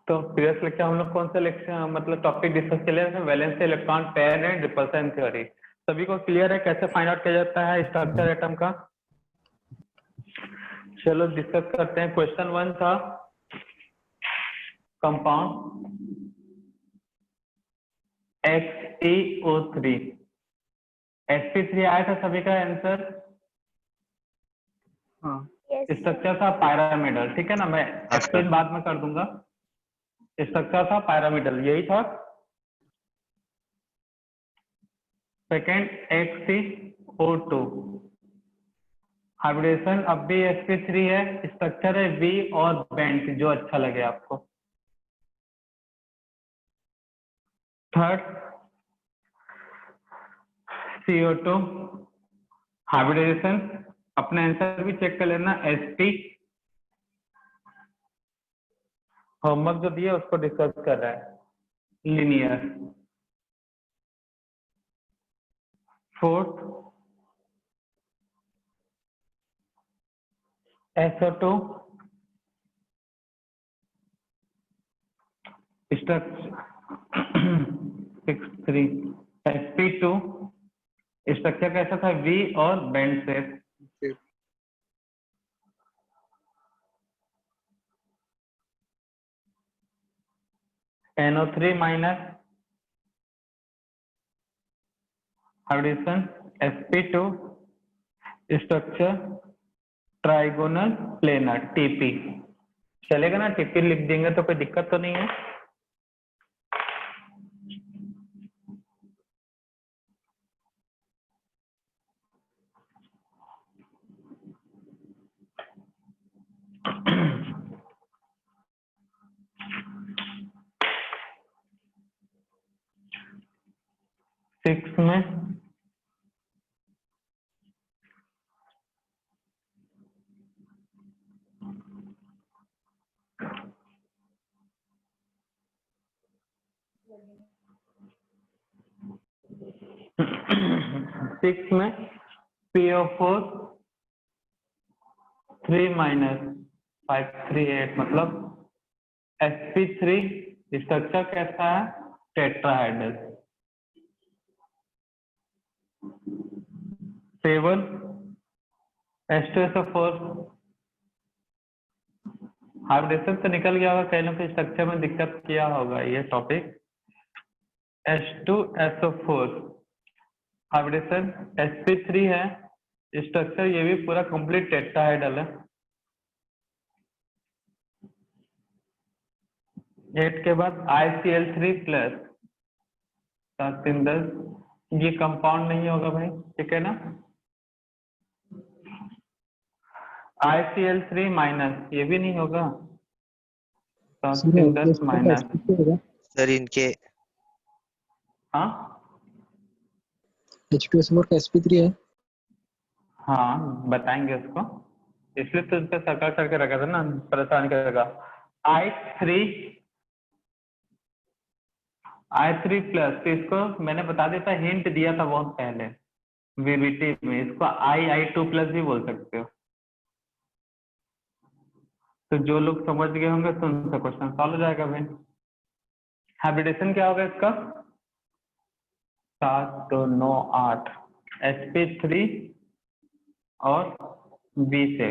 तो previous lecture हम लोग कौन सा लेक्चर मतलब टॉपिक डिस्कस कर रहे थे, valence electron pair and repulsion theory. सभी को क्लियर है कैसे फाइंड आउट किया जाता है स्ट्रक्चर एटम का? चलो डिस्कस करते हैं। क्वेश्चन 1 था कंपाउंड XeO3 sp3 आया था सभी का आंसर। हाँ स्ट्रक्चर था पायरामिडल, ठीक है ना, मैं एक्सप्लेन बाद में कर दूंगा। स्ट्रक्चर था पायरामिडल, यही था। सेकेंड XeO2 हाइब्रिडेशन अब भी sp3 है, स्ट्रक्चर है V और बेंट, जो अच्छा लगे आपको। थर्ड CO2 हाइब्रिडेशन, अपने आंसर भी चेक कर लेना। sp होमवर्क जो दिया उसको डिस्कस कर रहा है। Linear. Fourth SO2 structure 63 sp2 structure कैसा था V और bent shape. NO3 minus hybridisation sp2 structure trigonal planar TP। चलेगा ना, TP लिख देंगे तो कोई दिक्कत तो नहीं है। सिक्स में सिक्स में PO4 3 माइनस 538 मतलब sp3 स्ट्रक्चर कैसा है टेट्राहेड्रल। 7 H2SO4 हाइब्रिडेशन तो निकल गया होगा, कहीं ना कहीं स्ट्रक्चर में दिक्कत किया होगा ये टॉपिक। H2SO4 हाइब्रिडेशन sp3 है, स्ट्रक्चर ये भी पूरा कंप्लीट टेट्राहेड्रल है। 8 के बाद ICl3 प्लस 7 3 10, ये कंपाउंड नहीं होगा भाई, ठीक है ना। ICl3 माइनस ये भी नहीं होगा, 7 3 10 माइनस। सर इनके हाँ H2SO4 का sp3 है। हाँ बताएंगे उसको, इसलिए तो उसका सर्कल करके रखा था ना, परेशान करेगा। I3 प्लस, तो इसको मैंने बता देता, हिंट दिया था बहुत पहले VBT में, इसको I2 प्लस भी बोल सकते हो। तो जो लोग समझ गए होंगे तो उनका क्वेश्चन सॉल्व हो जाएगा भाई। हाइब्रिडेशन क्या होगा इसका? 7 2 9 8 sp3 और B से।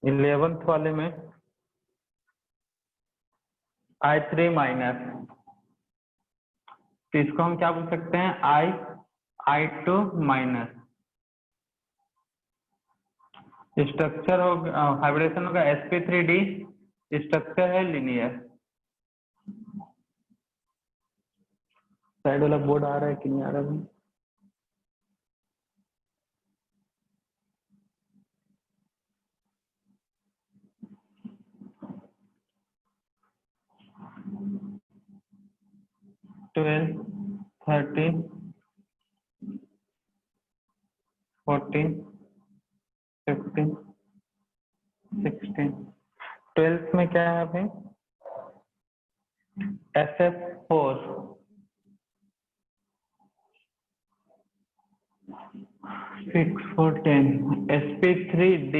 इलेवेंथ वाले में I3 माइनस, तो इसको हम क्या बोल सकते हैं? I2 minus. स्ट्रक्चर होगा हाइब्रिडेशन होगा sp3d, स्ट्रक्चर है लीनियर। साइड वाला बोर्ड आ रहा है कि नहीं आ रहा है? ट्वेल्व 13 14 15 16। 12th में क्या है भाई? SF4 6 4 10 sp3d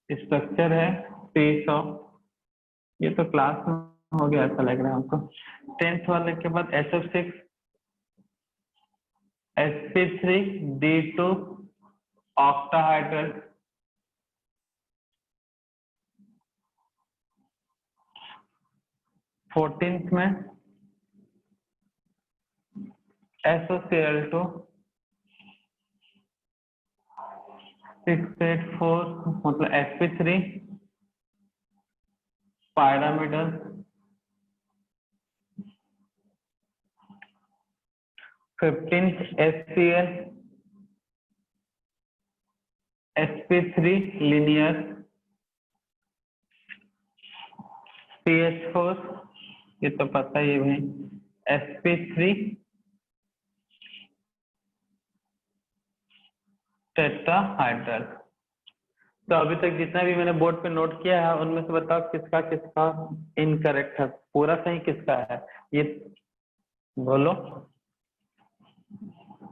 स्ट्रक्चर है पीस ऑफ, ये तो क्लास में हो गया ऐसा लग रहा है हमको। 10th वाले के बाद SF6 sp3d2 ऑक्टाहाइड्रल। 14th में SOCl2 684 मतलब sp3 pyramidal। 15th HCl sp3 linear CH4, ये तो पता ही है भाई, sp3 टेट्राहाइड्रल। तो अभी तक जितना भी मैंने बोर्ड पे नोट किया है उनमें से बताओ किसका किसका इनकरेक्ट है, पूरा सही किसका है, ये बोलो।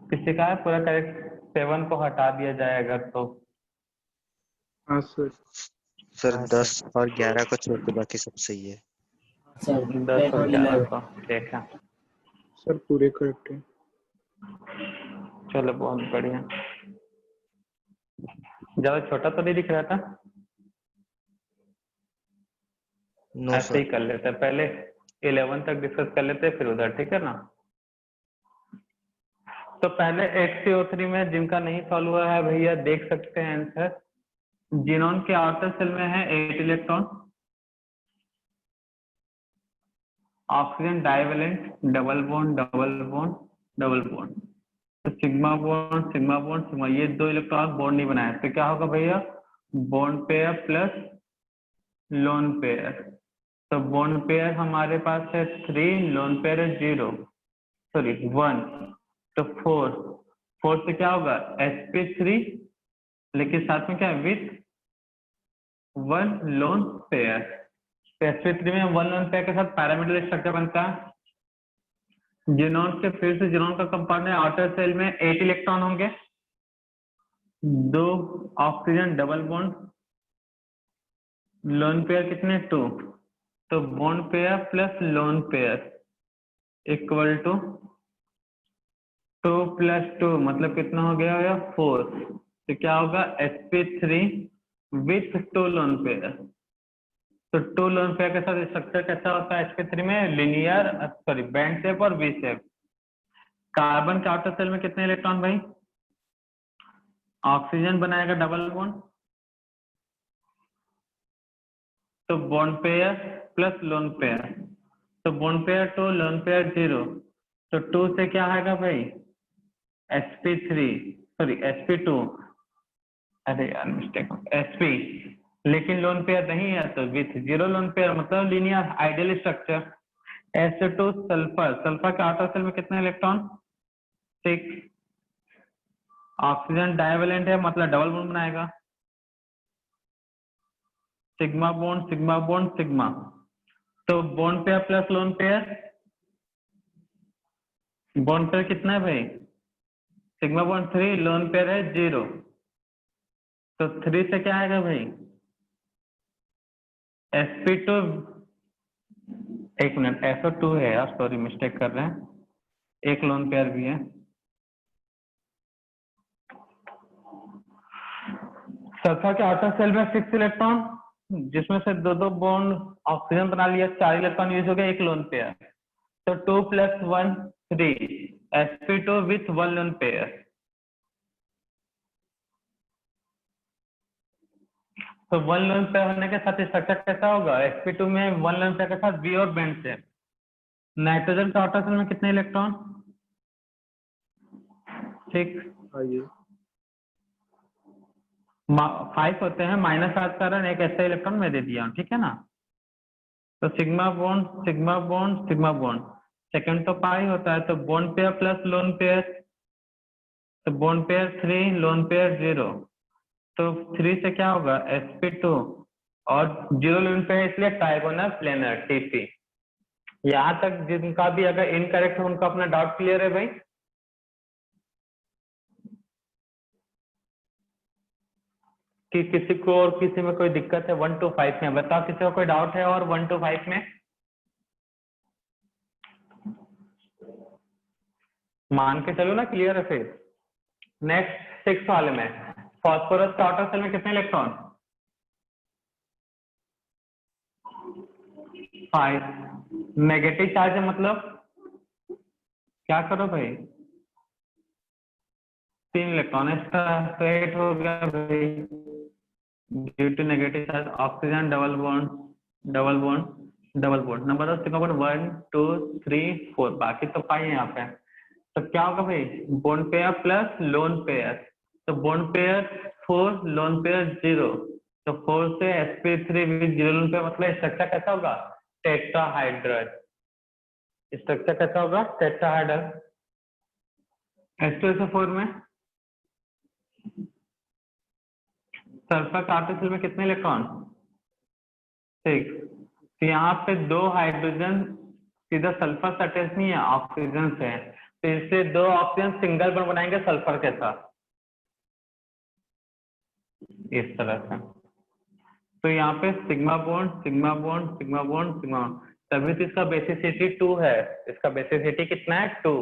किसी का है पूरा करेक्ट? 7 को हटा दिया जाए अगर तो। हाँ सर। सर 10 और 11 को छोड़ के बाकी सब सही है। सर 10 और 11 को ठीक है, सर पूरे करेक्ट है। चलो बहुत बढ़िया। ज्यादा छोटा तो नहीं दिख रहा था? नो ऐसे ही सर। कर लेते हैं, पहले 11 तक डिस्कस कर लेते हैं फिर उधर, ठीक है ना। तो पहले HCO3 में जिनका नहीं सॉल्व हुआ है भैया देख सकते हैं आंसर। जिनोन के आउटर सेल में है 8 electron, oxygen divalent, double bond double bond double bond, तो sigma bond sigma bond sigma, ये 2 इलेक्ट्रॉन बॉन्ड नहीं बनाया तो क्या होगा भैया, bond pair plus lone pair. तो बॉन्ड पेयर हमारे पास है 3, लोन पेयर है 0 सॉरी 1, तो 4 से क्या होगा sp3, लेकिन साथ में क्या है विथ 1 लोन पेयर। तो sp3 में 1 लोन पेयर के साथ पैरामीटर स्ट्रक्चर बनता है। जिनोन के फिर से जिनोन का कंपाउंड है, आउटर सेल में 8 इलेक्ट्रॉन होंगे, 2 oxygen double bond, lone pair कितने 2, तो bond pair plus lone pair equal to 2 + 2 मतलब कितना हो गया 4। तो क्या होगा sp3 विथ 2 लोन पेयर। तो 2 लोन पेयर के साथ स्ट्रक्चर कैसा होता है sp3 में, लिनियर सॉरी बैंड शेप और वी शेप। कार्बन के आउटर सेल में कितने इलेक्ट्रॉन भाई, ऑक्सीजन बनाएगा डबल बॉन्ड, तो bond pair plus lone pair, तो बॉन्ड पेयर 2 लोन पेयर 0, तो 2 से क्या आएगा भाई sp3 सॉरी sp2, अरे यार मिस्टेक sp, लेकिन लोन पेयर नहीं है तो विथ 0 लोन पेयर मतलब linear ideal structure. S2 sulphur, sulphur के आउटर सेल में कितने इलेक्ट्रॉन 6, ऑक्सीजन डाइवेलेंट है मतलब डबल बॉन्ड बनाएगा, sigma bond sigma bond sigma, तो bond pair plus lone pair, bond pair कितना है भाई सिग्मा बॉन्ड 3, लोन पेयर है 0, तो 3 से क्या आएगा भाई sp2, एक मिनट SO2 है यार सॉरी मिस्टेक कर रहे हैं, एक लोन पेयर भी है। सल्फर के आउटर सेल में 6 इलेक्ट्रॉन जिसमें से 2 बॉन्ड ऑक्सीजन बना लिया, 4 इलेक्ट्रॉन यूज हो गया, एक लोन पेयर, तो 2 + 1 3 sp2 विथ 1 लोन पेयर। तो 1 लोन पेयर होने के साथ स्ट्रक्चर कैसा होगा, sp2 में 1 लोन पेयर के साथ V और बेंड शेप। नाइट्रोजन के आउटर सेल में कितने इलेक्ट्रॉन 6, आइए 5 होते हैं, -5 कारण एक ऐसा इलेक्ट्रॉन मैं दे दिया हूं, ठीक है ना। तो sigma bond sigma bond sigma bond, second तो पाई होता है, तो bond pair plus lone pair, तो बॉन्ड पेयर 3 लोन पेयर 0, तो 3 से क्या होगा sp2 और 0 लोन पेयर इसलिए ट्राइगोनल प्लेनर TP। यहाँ तक जिनका भी अगर इनकरेक्ट है उनका अपना डाउट क्लियर है भाई। कि किसी को और किसी में कोई दिक्कत है 1 to 5 में? बताओ किसी को कोई डाउट है और 1 to 5 में? मान के चलो ना क्लियर है फिर। नेक्स्ट 6 वाले में फास्फोरस के आउटर शेल में कितने इलेक्ट्रॉन? 5। नेगेटिव चार्ज है मतलब क्या करो भाई, 3 इलेक्ट्रॉन एक्स्ट्रा, तो 8 हो गया भाई। Due to negative charge oxygen double bond double bond double bond. Number of sigma bond 1 2 3 4, बाकी तो 5 है यहाँ पे। तो क्या होगा भाई, bond pair plus lone pair. तो बॉन्ड पेयर 4, लोन पेयर 0। तो 4 से sp3 विद 0 लोन पेयर, मतलब स्ट्रक्चर कैसा होगा? टेट्राहाइड्रल। स्ट्रक्चर कैसा होगा? टेट्राहाइड्रल। H2SO4 में सल्फर कार्बोक्सिल में कितने इलेक्ट्रॉन? 6। तो यहाँ पे 2 हाइड्रोजन सीधा सल्फर से अटैच नहीं है, ऑक्सीजन से है। तो इससे 2 ऑक्सीजन सिंगल बॉन्ड बनाएंगे सल्फर के साथ, इस तरह से। तो यहाँ पे sigma bond sigma bond sigma bond sigma, तभी तो इसका बेसिसिटी 2 है। इसका बेसिसिटी कितना है? 2।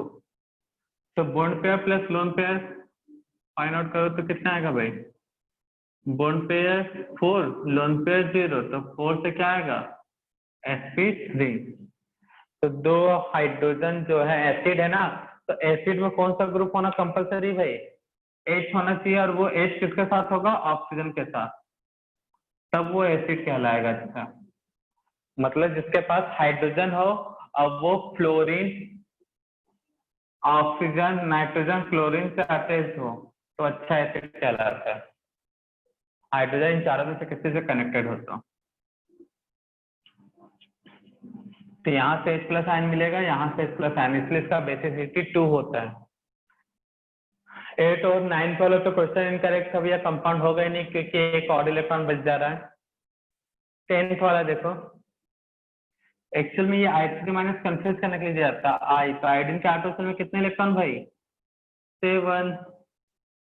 तो bond pair plus lone pair find out करो तो कितना आएगा भाई? बॉन्ड पेयर 4, लोन पेयर 0, तो 4 से क्या आएगा? sp3। तो 2 हाइड्रोजन जो है एसिड है ना, तो एसिड में कौन सा ग्रुप होना कंपलसरी भाई? H होना चाहिए, और वो H किसके साथ होगा? ऑक्सीजन के साथ, तब वो एसिड कहलाएगा। अच्छा, मतलब जिसके पास हाइड्रोजन हो अब वो फ्लोरीन, ऑक्सीजन, नाइट्रोजन, क्लोरीन से अटैच हो तो अच्छा एसिड कहलाता है। हाइड्रोजन इन चारों में से किसी से कनेक्टेड होता, तो यहाँ से H प्लस आयन मिलेगा, यहाँ से H प्लस आयन, इसलिए इसका बेसिसिटी 2 होता है। 8 और 9 वाला तो क्वेश्चन इनकरेक्ट था भैया, कंपाउंड होगा ही नहीं क्योंकि एक और इलेक्ट्रॉन बच जा रहा है। 10th वाला देखो, एक्चुअल में ये I3 माइनस कंफ्यूज करने के लिए दिया था। आई तो आयोडीन के आटो शेल में कितने इलेक्ट्रॉन भाई? 7।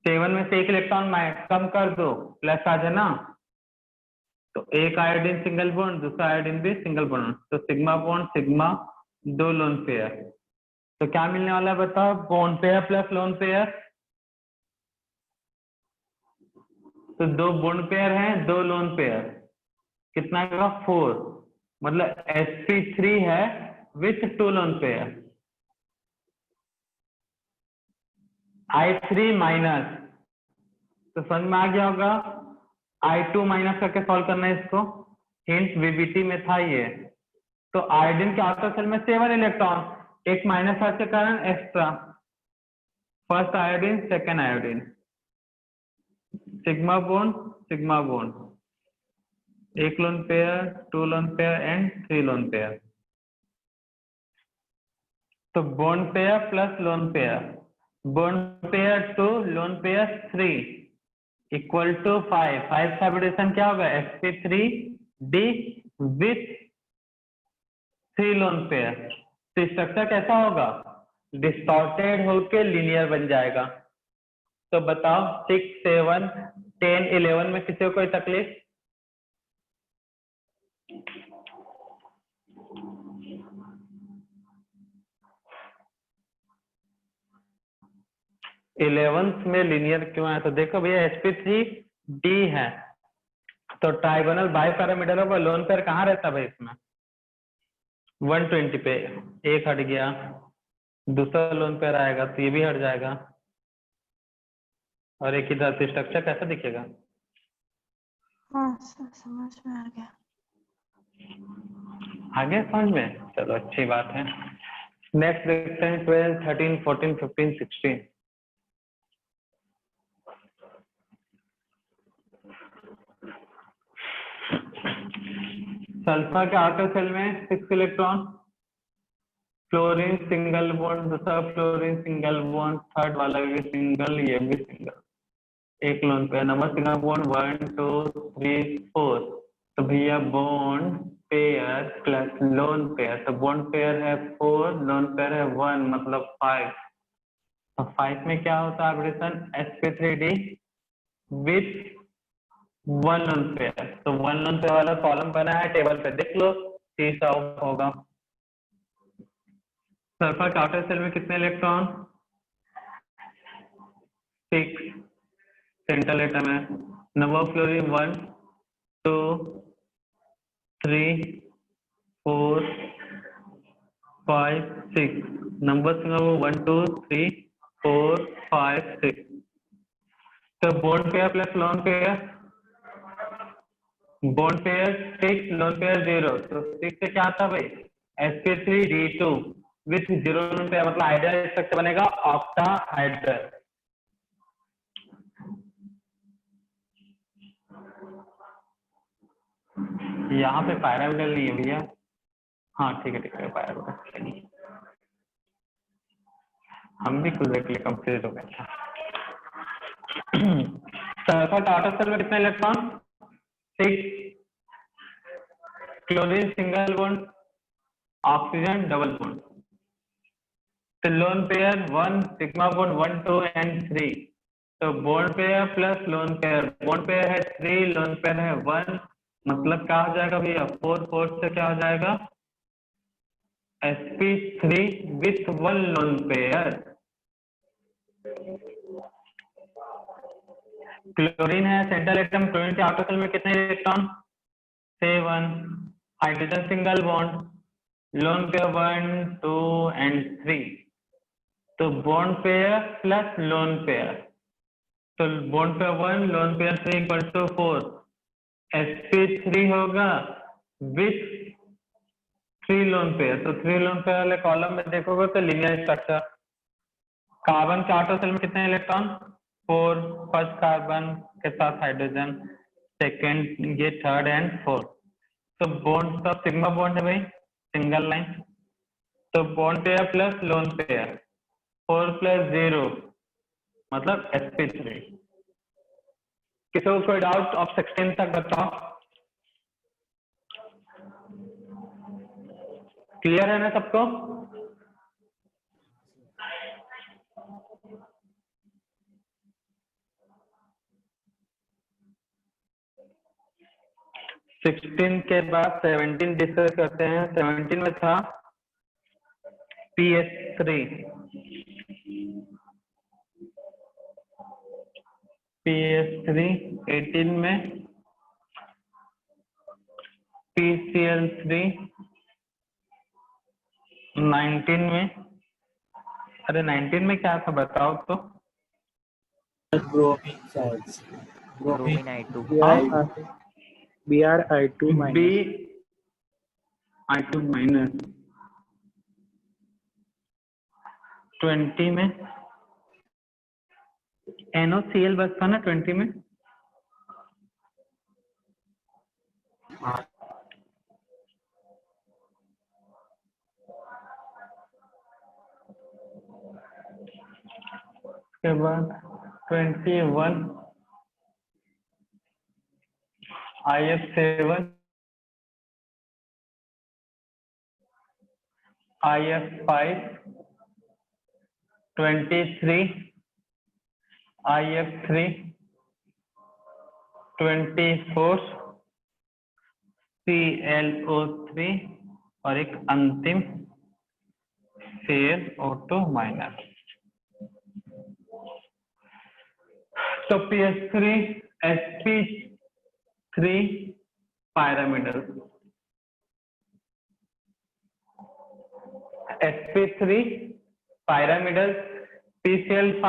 7 में से एक इलेक्ट्रॉन कम कर दो, प्लस आ जाए ना, तो एक आयोडीन सिंगल बॉन्ड, दूसरा आयोडीन भी सिंगल बॉन्ड, तो sigma bond sigma, 2 lone pair. तो क्या मिलने वाला है बताओ? Bond pair plus lone pair, तो 2 बॉन्ड पेयर हैं, 2 लोन पेयर, कितना आएगा? 4। मतलब sp3 है with 2 lone pair. I3 minus, तो समझ में आ गया होगा, I2 माइनस करके सॉल्व करना है इसको, हिंट VBT में था ये। तो आयोडीन के आउटर शेल में 7 इलेक्ट्रॉन, एक माइनस चार्ज के कारण extra, first iodine second iodine, sigma bond, एक lone pair, 2 lone pair and 3 lone pair. तो bond pair plus lone pair, bond pair 2 lone pair 3 equal to 5। 5 का addition क्या होगा? sp3d with 3 lone pair. तो structure कैसा होगा? Distorted होके linear बन जाएगा। तो बताओ 6 7 10 11 में किसी को कोई तकलीफ? इलेवेंथ में लीनियर क्यों है? तो देखो भैया sp3d है, तो ट्राइगोनल बाइपैरामिडल होगा, लोन पेयर कहाँ रहता है भाई इसमें? 120 पे, एक हट गया, दूसरा लोन पेयर आएगा तो ये भी हट जाएगा, और एक इधर, तो स्ट्रक्चर कैसा दिखेगा? हाँ सर, समझ में आ गया। आगे समझ में? चलो अच्छी बात है। नेक्स्ट देखते हैं 12 13 14 15 16। सल्फर के आउटर शेल में 6 इलेक्ट्रॉन, फ्लोरीन सिंगल बॉन्ड, दूसरा फ्लोरीन सिंगल बॉन्ड, थर्ड वाला भी सिंगल, ये भी सिंगल, एक lone pair. Number single bond 1 2 3 4। तो भैया bond pair plus lone pair, तो बॉन्ड पेयर है 4, लोन पेयर है 1, मतलब 5। तो 5 में क्या होता है addition? sp3d with one lone pair, तो वन लोन पेयर वाला कॉलम बना है टेबल पे, देख लो तीसरा होगा। सल्फर के आउटर शेल में कितने इलेक्ट्रॉन? 6 सेंट्रल एटम है। Number of fluorine 1 2 3 4 5 6, number 1 2 3 4 5 6। तो bond pair plus lone pair, bond pair 6 lone pair 0, तो 6 से क्या आता भाई? sp3d2 विथ 0 लोन पेयर, मतलब आइडियल स्ट्रक्चर बनेगा ऑक्टाहाइड्रल। यहाँ पे पैरामिडल नहीं है भैया। हाँ ठीक है पैरामिडल नहीं, हम भी कुछ देर के लिए कंफ्यूज हो गए थे। सल्फर का आउटर शेल में कितने electron? 6, chlorine single bond, oxygen double bond. तो lone pair 1 sigma bond 1 2 and 3, तो bond pair plus lone pair, bond pair है 3 लोन पेयर है 1, मतलब क्या हो जाएगा भैया? 4 4 से क्या हो जाएगा? sp3 with 1 lone pair. Chlorine है सेंट्रल एटम, क्लोरीन के आउटर शेल में कितने electron? 7, hydrogen single bond, lone pair 1 2 and 3, तो bond pair plus lone pair, तो bond pair 1 lone pair 3 equal to 4, sp3 होगा विथ 3 लोन पेयर, तो 3 lone pair वाले column में देखोगे तो लीनियर स्ट्रक्चर। कार्बन के आउटर शेल में कितने इलेक्ट्रॉन? 4, फर्स्ट कार्बन के साथ हाइड्रोजन, सेकेंड ये थर्ड एंड फोर्थ, तो बॉन्ड का सिग्मा बॉन्ड है भाई, सिंगल लाइन, तो bond pair plus lone pair 4 + 0 मतलब sp3। किसी को कोई डाउट? अब 16 तक बताओ, क्लियर है ना सबको? सिक्सटीन के बाद 17 डिस्कस करते हैं। 17 में था PS3, PS3, 18 में PCl3, 19 में, अरे 19 में क्या था बताओ तो? Bromine salts, bromine I2। Bri2 minus। I2 minus. 20 में NOCl बस था ना 20 में? उसके बाद 21 IF7, IF5, 23 IF3, 24 ClO3 और एक अंतिम ClO2 माइनस। तो PS3 sp3 pyramidal, sp3 pyramidal, PCl5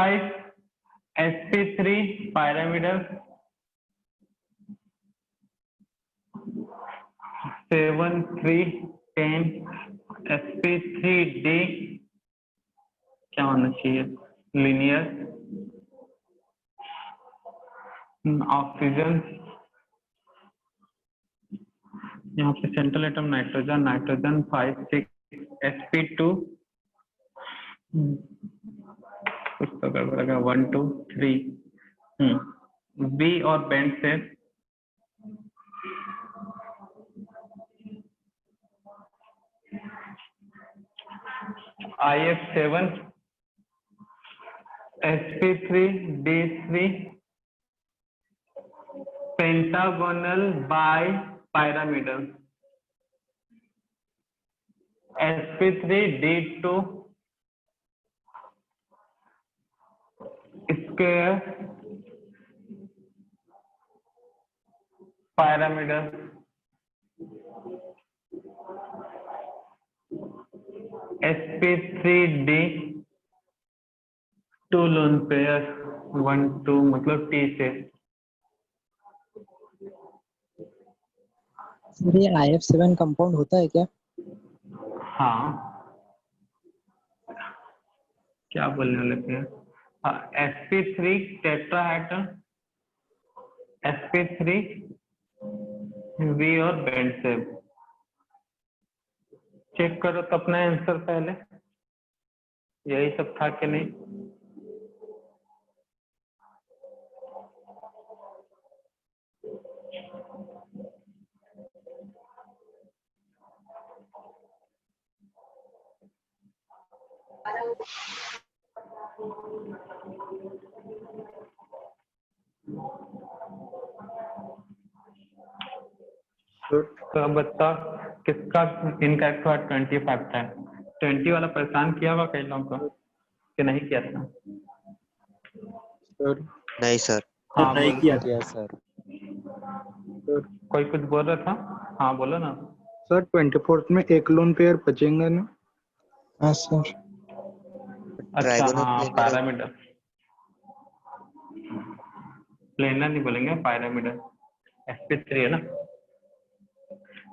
sp3 pyramidal, 7 3 10 sp3d क्या होना चाहिए? लीनियर। ऑक्सीजन, यहाँ पे central atom nitrogen, nitrogen 5 6 sp2, कुछ तो गड़बड़ लगा, 1 2 3 B और बेंड से IF7 sp3d3 pentagonal by pyramidal. sp3d2 square pyramidal. sp3d 2 lone pair 1 2 मतलब टी से। सर ये IF7 कंपाउंड होता है क्या? हाँ क्या बोलने वाले थे? sp3 टेट्राहेड्रन sp3 वी और बेंड शेप। चेक करो तो अपना आंसर पहले यही सब था कि नहीं। सर तो अब बताओ किसका इनकरेक्ट हुआ? 25 था। 20 वाला परेशान किया हुआ कई लोगों को कि नहीं किया था? सर नहीं सर। हाँ नहीं बोल। किया किया सर। सर कोई कुछ बोल रहा था? हाँ बोलो ना। सर 24th में एक लोन पेयर बचेंगे ना? हाँ सर। अच्छा ट्राइगोनल हाँ प्लेनर पैरामीटर प्लेनर नहीं बोलेंगे पैरामीटर। sp3 है ना।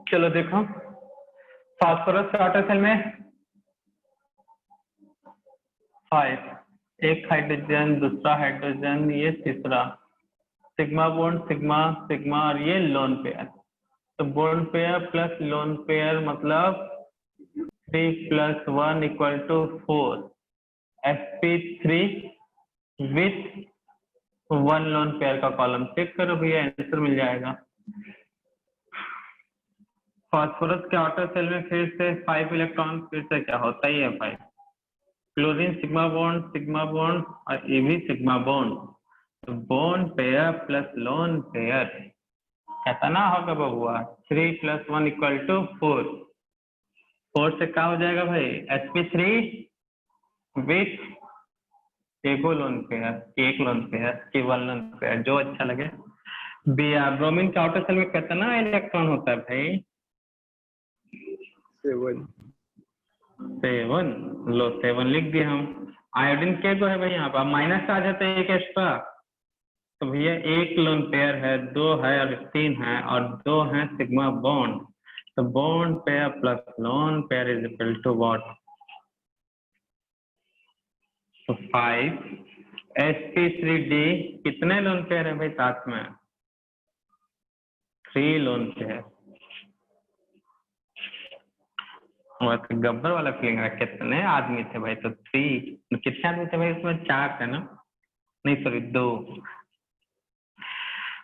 चलो देखो फास्फोरस वाटर सेल में 5 एक हाइड्रोजन दूसरा हाइड्रोजन ये तीसरा सिग्मा बॉन्ड सिग्मा सिग्मा और ये लोन पेयर। तो bond pair plus lone pair मतलब 3 + 1 = 4 sp3 विथ 1 लोन पेयर का कॉलम। चेक करो भैया आंसर मिल जाएगा। फास्फोरस के आउटर सेल में फिर से 5 इलेक्ट्रॉन फिर से क्या होता ही है 5। क्लोरीन सिग्मा बॉन्ड और ये भी सिग्मा बॉन्ड। तो bond pair plus lone pair कितना होगा बबुआ? 3 + 1 = 4। 4 से क्या हो जाएगा भाई? sp3 विथ एक लोन पेयर की 1 लोन पेयर जो अच्छा लगे। ब्रोमीन के आउटर सेल में कितना इलेक्ट्रॉन होता है भाई? 7 7। लो 7 लिख दिए हम। आयोडीन के को है भाई यहाँ पर माइनस आ जाता है एक एक्स्ट्रा। तो भैया एक लोन पेयर है 2 है और 3 है और 2 है सिग्मा बॉन्ड। तो bond pair plus lone pair is equal to what? तो 5 sp3d कितने लोन पेयर है भाई साथ में? 3 लोन पेयर। तो गब्बर वाला फीलिंग है। कितने आदमी थे भाई? तो 3 कितने आदमी थे भाई? इसमें 4 थे ना? नहीं सॉरी 2।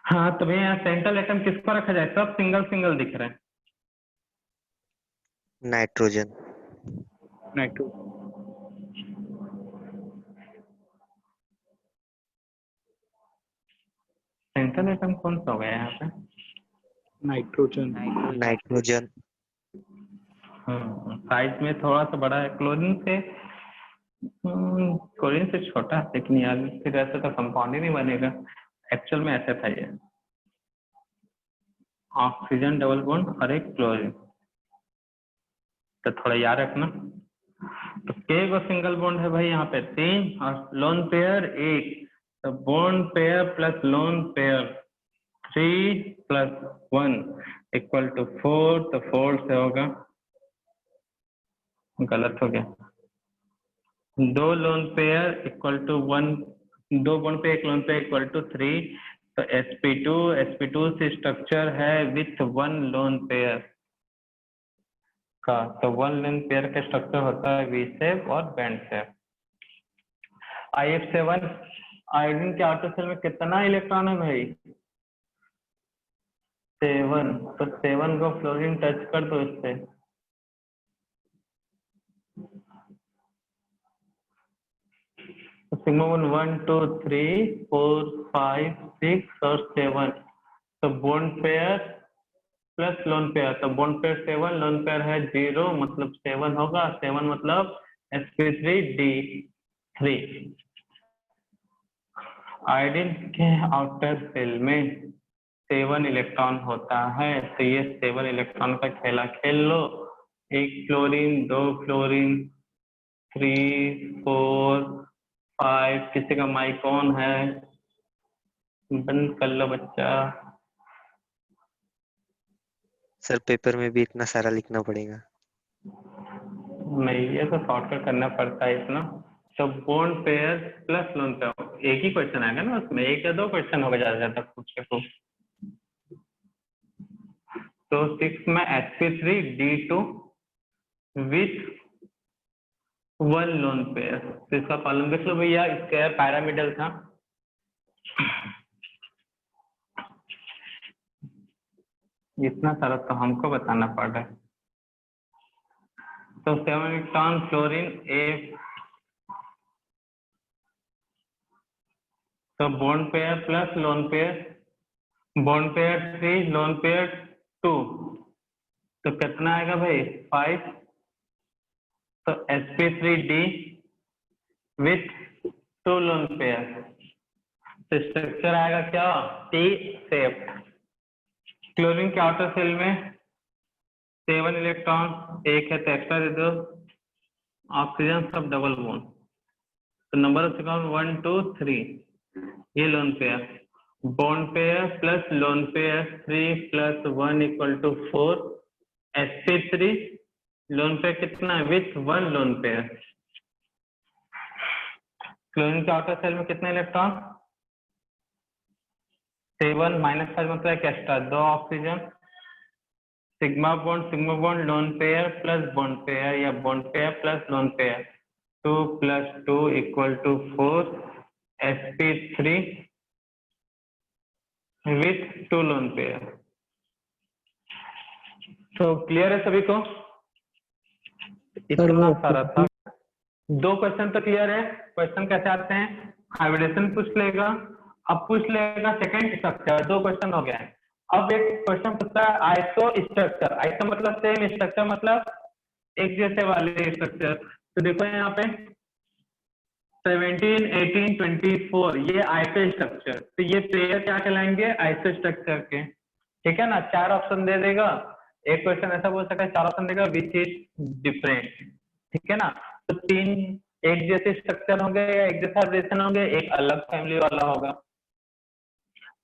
हाँ तो भैया सेंट्रल एटम किसको रखा जाए? सब सिंगल सिंगल दिख रहे हैं। नाइट्रोजन। नाइट्रो सेंट्रल एटम कौन सा हो गया यहाँ पे? Nitrogen nitrogen. साइज में थोड़ा सा बड़ा है क्लोरीन से छोटा है, लेकिन यार फिर ऐसे तो कंपाउंड ही नहीं बनेगा। एक्चुअल में ऐसे था ये ऑक्सीजन डबल बॉन्ड और एक क्लोरीन। तो थोड़ा याद रखना। तो के को सिंगल बॉन्ड है भाई यहाँ पे 3 और लोन पेयर 1। तो bond pair plus lone pair 3 + 1 = 4। तो 4 से होगा, गलत हो गया। 2 लोन पेयर = 1, 2 बॉन्ड पे 1 लोन पेयर = 3। तो sp2 से स्ट्रक्चर है विथ 1 लोन पेयर का। तो 1 लोन पेयर का स्ट्रक्चर होता है वी शेप और बैंड शेप। IF7 आयोडीन के आउटर सेल में कितना इलेक्ट्रॉन है भाई? 7। तो 7 को फ्लोरीन टच कर दो इससे। सिग्मा 1 2 3 4 5 6 और 7 तो bond pair plus lone pair, तो बॉन्ड पेयर 7, लोन पेयर है 0, मतलब 7 होगा। 7 मतलब sp3d3। आयोडीन के आउटर शेल में 7 इलेक्ट्रॉन होता है, तो ये 7 इलेक्ट्रॉन का खेला खेल लो। 1 क्लोरीन, 2 क्लोरीन, 3 4 5, किसी का माइक ऑन है, बंद कर लो बच्चा। सर पेपर में भी इतना सारा लिखना पड़ेगा? नहीं, ये तो शॉर्टकट करना पड़ता है इतना। तो bond pair plus lone pair, एक ही क्वेश्चन आएगा ना उसमें, 1 या 2 क्वेश्चन होगा ज्यादा ज्यादा पूछ के। तो 6 में sp3d2 विथ 1 लोन पेयर, तो इसका कॉलम देख लो भैया, इसका पैरामिडल था। इतना सारा तो हमको बताना पड़ रहा है। तो 7 इलेक्ट्रॉन क्लोरीन ए, तो bond pair plus lone pair, bond pair 3, lone pair 2, तो कितना आएगा भाई 5। तो sp3d विथ 2 लोन पेयर, तो स्ट्रक्चर आएगा क्या, टी शेप। क्लोरीन के आउटर सेल में 7 इलेक्ट्रॉन, एक है तो एक्स्ट्रा दे दो, ऑक्सीजन सब डबल बॉन्ड, तो नंबर ऑफ सिक्वेंस 1 2 3, ये lone pair. Bond pair plus lone pair 3 plus 1 equal to 4, sp3 lone pair कितना है विथ 1 लोन पेयर। क्लोरीन के आउटर सेल में कितने इलेक्ट्रॉन, 7 -5 मतलब extra 2 oxygen, sigma bond lone pair plus bond pair या bond pair plus lone pair, 2 + 2 = 4, sp3 with 2 lone pair. तो clear है सभी को? इतना सारा था। 2 क्वेश्चन तो क्लियर है। क्वेश्चन कैसे आते हैं, हाइब्रिडेशन पूछ लेगा, अब पूछ लेगा सेकंड स्ट्रक्चर, 2 क्वेश्चन हो गए। अब एक क्वेश्चन पूछता है आइसो स्ट्रक्चर, आइसो मतलब सेम, स्ट्रक्चर मतलब एक जैसे वाले स्ट्रक्चर। तो देखो यहाँ पे 17 18 24 ये आइसो स्ट्रक्चर, तो ये पेयर क्या कहलाएंगे, आइसो स्ट्रक्चर के, ठीक है ना। 4 ऑप्शन दे देगा, एक क्वेश्चन ऐसा बोल सकता है 4 ऑप्शन देगा विच इज डिफरेंट, ठीक है ना। तो 3 एक जैसे स्ट्रक्चर होंगे या एक जैसा रिलेशन होंगे, एक अलग फैमिली वाला होगा।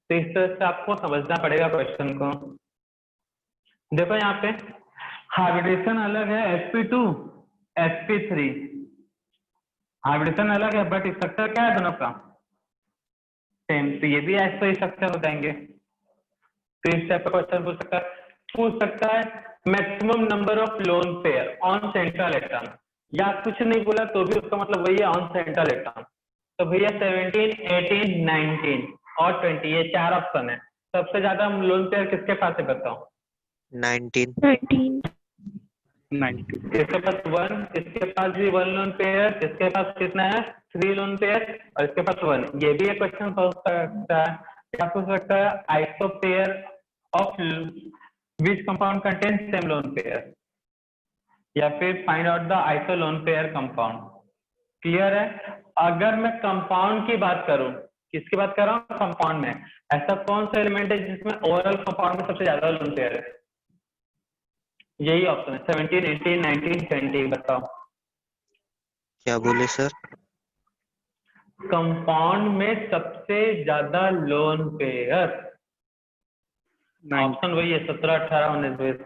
तो इस तरह से आपको समझना पड़ेगा क्वेश्चन को। देखो यहाँ पे हाइब्रिडेशन अलग है, sp2 sp3 हाइब्रिडेशन अलग है, बट स्ट्रक्चर क्या है दोनों का सेम, तो ये भी ऐसे स्ट्रक्चर हो जाएंगे। तो इस टाइप का क्वेश्चन पूछ सकता है maximum number of lone pair on central atom, या कुछ नहीं बोला तो भी उसका मतलब वही है, ऑन सेंट्रल एटम। तो भैया 17 18 19 और 20 ये 4 ऑप्शन है। सबसे ज्यादा लोन पेयर किसके पास है बताओ? 19। 90। इसके पास 1, इसके पास भी 1 लोन पेयर, इसके पास कितना है 3 लोन पेयर, और इसके पास 1। ये भी एक क्वेश्चन पूछ सकता है, क्या पूछ सकता है, iso pair of which compound contain same lone pair, या फिर find out the iso lone pair compound. Clear है? अगर मैं कंपाउंड की बात करूं, किसकी बात कर रहा हूं, कंपाउंड में, ऐसा कौन सा एलिमेंट है जिसमें ओवरऑल कंपाउंड में सबसे ज्यादा लोन पेयर है? यही ऑप्शन है 17 18 19 20, बताओ। क्या बोले सर? कंपाउंड में सबसे ज्यादा लोन पेयर, ऑप्शन वही है 17 18 19 20,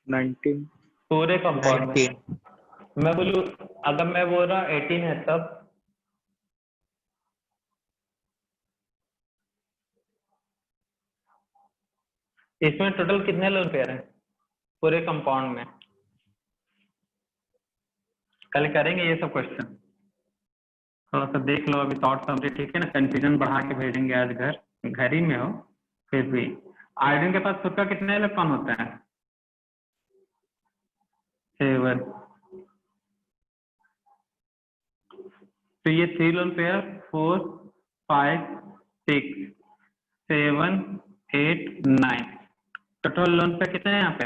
19। पूरे कंपाउंड में। 19। मैं बोलूं, अगर मैं बोल रहा 18 है तब, इसमें टोटल कितने लोन पेयर हैं पूरे कंपाउंड में? कल करेंगे ये सब क्वेश्चन, थोड़ा सा देख लो अभी थॉट समझे, ठीक है ना। कंफ्यूजन बढ़ा के भेजेंगे आज, घर ही में हो फिर भी। आयोडीन के पास खुद का कितने इलेक्ट्रॉन होता है? 7। तो ये 3 लोन पेयर 4 5 6 7 8 9 टोटल लोन पे कितने हैं यहाँ पे?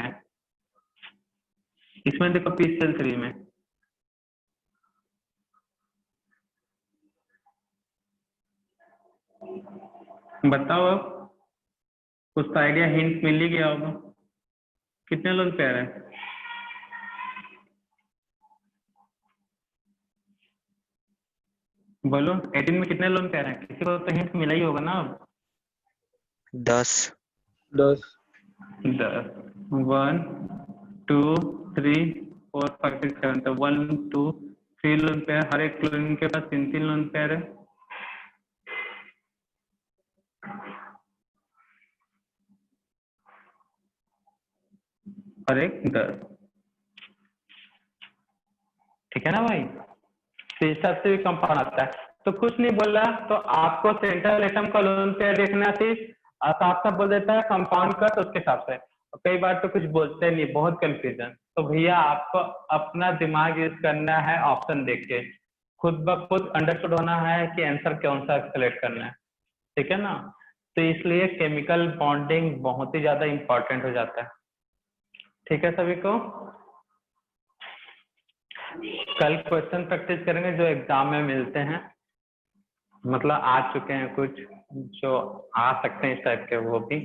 इसमें देखो PCL 3 में बताओ, अब कुछ तो आइडिया हिंट मिल ही गया होगा। कितने लोन पे आ रहे हैं? बोलो 18 में कितने लोन पे आ रहे हैं? किसी को तो हिंट मिला ही होगा ना अब। 10 10 10 1 2 3 4 5 6 7 तो 1 2 3 लोन पे है। हर एक लोन के पास 3 लोन पे है। और एक 10, ठीक है ना भाई? तो इस हिसाब से भी कंपाउंड आता है। तो कुछ नहीं बोल रहा तो आपको सेंट्रल एटम का लोन पेयर देखना थी, साफ साफ बोल देता है कंपाउंड का, तो उसके हिसाब से। कई बार तो कुछ बोलते नहीं, बहुत कंफ्यूजन। तो भैया आपको अपना दिमाग यूज करना है, ऑप्शन देख के खुद ब खुद अंडरस्टूड होना है कि आंसर कौन सा सेलेक्ट करना है, ठीक है ना? तो इसलिए केमिकल बॉन्डिंग बहुत ही ज्यादा इंपॉर्टेंट हो जाता है। ठीक है सभी को? कल क्वेश्चन प्रैक्टिस करेंगे जो एग्जाम में मिलते हैं, मतलब आ चुके हैं कुछ जो आ सकते हैं इस टाइप के, वो भी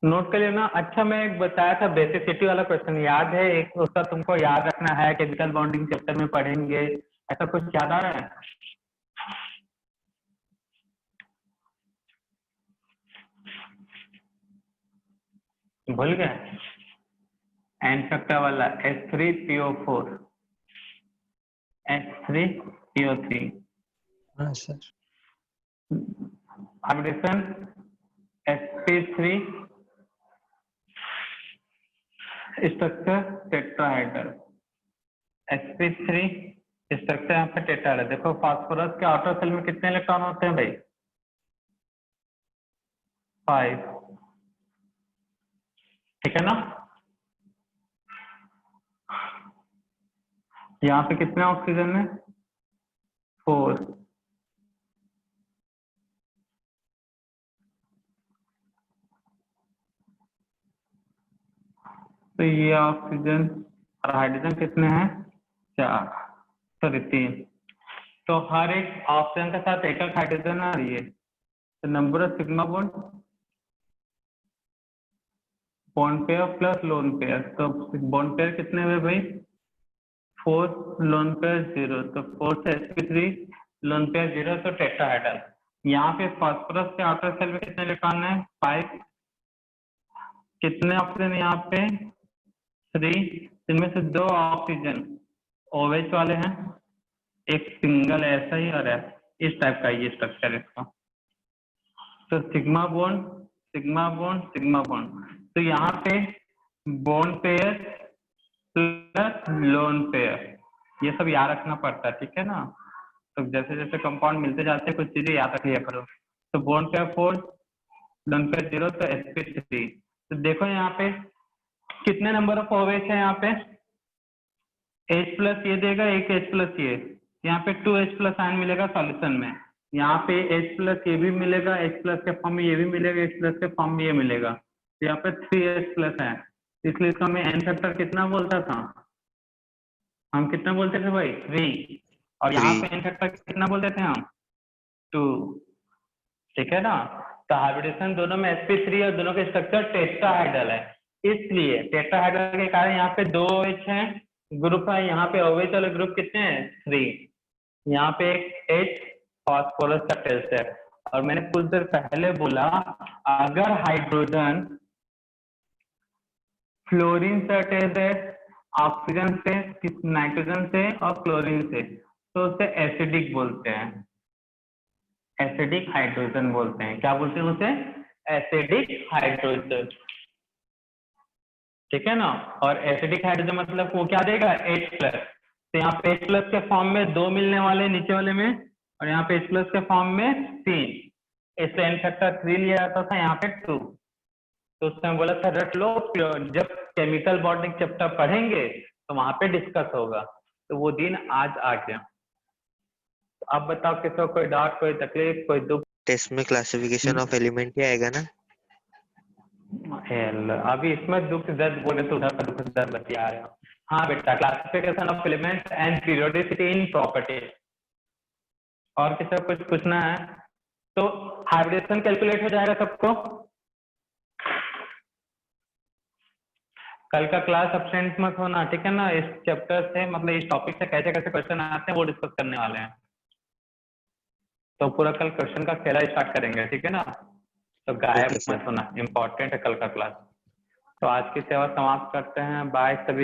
नोट कर लेना। अच्छा, मैं एक बताया था बेसिसिटी वाला क्वेश्चन, याद है? एक उसका तुमको याद रखना है, केमिकल बॉन्डिंग चैप्टर में पढ़ेंगे, ऐसा कुछ याद आ रहा है? भूल गए? एन फैक्टर वाला H3PO4 H3PO3 हाँ sir. Hybridisation sp3 structure tetrahedral. sp3 structure यहाँ पे टेट्राहेड्रल। देखो फास्फोरस के आउटर सेल में कितने इलेक्ट्रॉन होते हैं भाई? 5, ठीक है ना? यहाँ पे कितने ऑक्सीजन है? 4। तो ये ऑक्सीजन और हाइड्रोजन कितने हैं? 4, सॉरी 3। तो हर एक ऑक्सीजन के साथ एक एक हाइड्रोजन आ रही है। तो number of sigma bond pair plus lone pair, तो बॉन्ड पेयर कितने हुए भाई? 4, लोन पेयर 0, तो 4 से sp3 लोन पेयर 0, तो टेट्राहेड्रल। यहाँ पे फास्फोरस के आउटर सेल में कितने इलेक्ट्रॉन है? 5। कितने ऑक्सीजन यहाँ पे? 3। इनमें से 2 ऑक्सीजन OH वाले हैं, एक सिंगल ऐसा ही और है इस टाइप का ये स्ट्रक्चर इसका। तो sigma bond sigma bond sigma bond, तो यहाँ पे bond pair plus lone pair, ये सब याद रखना पड़ता है, ठीक है ना? तो जैसे जैसे कंपाउंड मिलते जाते हैं कुछ चीजें याद रख लिया करो। तो बॉन्ड पेयर 4, लोन पेयर 0, तो sp3। तो देखो यहाँ पे कितने नंबर ऑफ OH है यहाँ पे? H प्लस ये देगा, एक H प्लस ये, यहाँ पे 2H प्लस आयन मिलेगा सॉल्यूशन में। यहाँ पे H प्लस ये भी मिलेगा, H प्लस के फॉर्म में ये भी मिलेगा, H प्लस के फॉर्म में ये मिलेगा। तो यहाँ पे 3H प्लस है, इसलिए इसका मैं एन फैक्टर कितना बोलता था? हम कितना बोलते थे भाई? 3। और यहाँ पे एन फैक्टर कितना बोलते थे हम? 2, ठीक है ना? तो हाइब्रिडेशन दोनों में sp3 और दोनों के स्ट्रक्चर टेट्राहेड्रल है, इसलिए टेट्राहेड्रल के कारण यहाँ पे 2 OH है ग्रुप है, यहाँ पे OH वाले ग्रुप कितने हैं? 3। यहाँ पे एक H फास्फोरस का टेस्ट है। और मैंने कुछ देर पहले बोला अगर हाइड्रोजन फ्लोरीन से अटैच है, ऑक्सीजन से, नाइट्रोजन से और क्लोरीन से, तो उसे एसिडिक बोलते हैं, एसिडिक हाइड्रोजन बोलते हैं। क्या बोलते हैं उसे? एसिडिक हाइड्रोजन, ठीक है ना? और एसिडिक हाइड्रोजन मतलब वो क्या देगा? H plus. तो यहाँ पे H प्लस के फॉर्म में 2 मिलने वाले नीचे वाले में, और यहाँ पे H प्लस के फॉर्म में 3, इससे एन फैक्टर 3 लिया जाता था, यहाँ पे 2। तो उसमें बोला था रट लो, जब केमिकल बॉन्डिंग चैप्टर पढ़ेंगे तो वहां पे डिस्कस होगा। तो वो दिन आज आ गया। अब बताओ किसी को कोई डाउट, कोई तकलीफ, कोई दुख? टेस्ट में क्लासिफिकेशन ऑफ एलिमेंट ही आएगा ना? अभी इसमें दुख दर्द बोले तो उधर का दुख दर्द बतिया रहे हो। हाँ बेटा, classification of elements and periodicity in property. और किसी को कुछ पूछना है तो हाइब्रिडेशन कैलकुलेट हो जाएगा सबको। कल का क्लास एब्सेंट मत होना, ठीक है ना। इस चैप्टर से मतलब इस टॉपिक से कैसे कैसे क्वेश्चन आते हैं वो डिस्कस करने वाले हैं। तो पूरा कल क्वेश्चन का खेला स्टार्ट करेंगे, ठीक है ना। तो गायब Okay, sir. मत होना, इम्पोर्टेंट है कल का क्लास। तो आज की सेवा समाप्त करते हैं। बाय सभी।